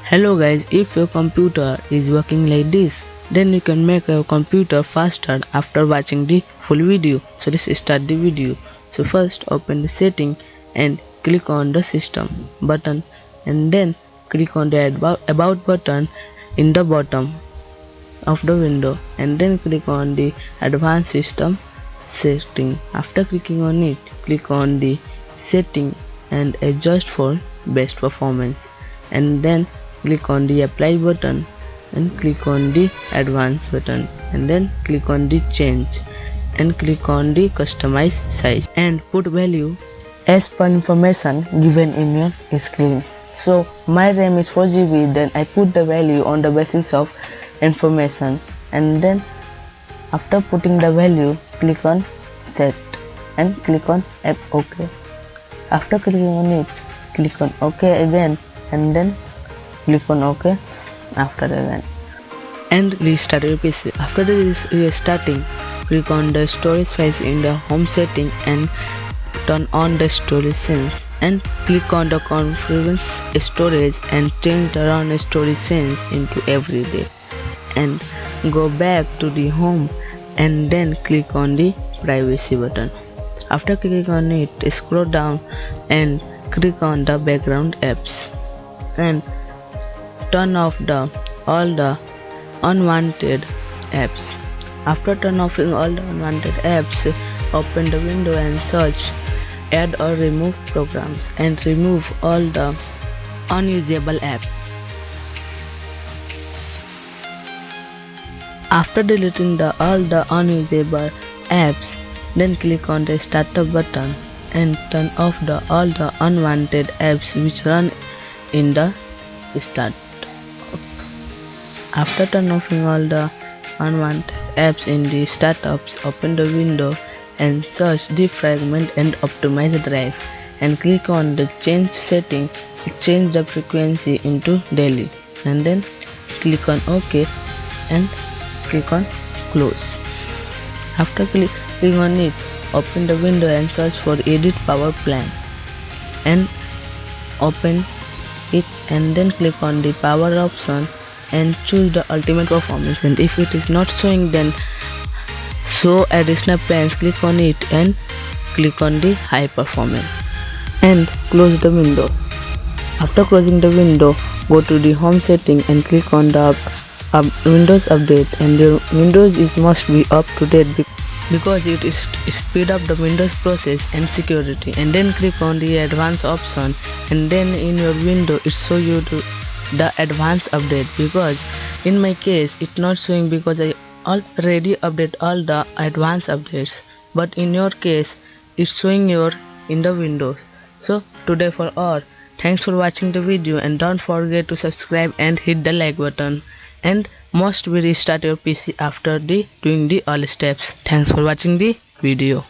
Hello guys, if your computer is working like this, then you can make your computer faster after watching the full video. So let's start the video. So first open the setting and click on the system button and then click on the about button in the bottom of the window and then click on the advanced system setting. After clicking on it, click on the setting and adjust for best performance and then click on the apply button and click on the advanced button and then click on the change and click on the customize size and put value as per information given in your screen. So my RAM is 4 GB, then I put the value on the basis of information and then after putting the value click on set and click on OK. After clicking on it, click on OK again and then click on OK after again and restart your PC. After the restarting, click on the storage files in the home setting and turn on the storage sense and click on the configure storage and change the run storage sense into everyday and go back to the home and then click on the privacy button. After clicking on it, scroll down and click on the background apps and turn off all the unwanted apps. After turn offing all the unwanted apps, open the window and search add or remove programs and remove all the unusable apps. After deleting all the unusable apps, then click on the startup button and turn off all the unwanted apps which run in the start. After turn offing all the unwanted apps in the startups, open the window and search defragment and optimize drive and click on the change setting to change the frequency into daily and then click on OK and click on close. After clicking on it, open the window and search for edit power plan and open it and then click on the power option and choose the ultimate performance, and if it is not showing then show additional plans, click on it and click on the high performance and close the window. After closing the window, go to the home setting and click on the Windows update, and the Windows must be up to date because it is speed up the Windows process and security, and then click on the advanced option and then in your window it show you the advanced update, because in my case it's not showing because I already update all the advanced updates, but in your case it's showing in the Windows. So today for all, thanks for watching the video and don't forget to subscribe and hit the like button and must be restart your PC after doing the all steps. Thanks for watching the video.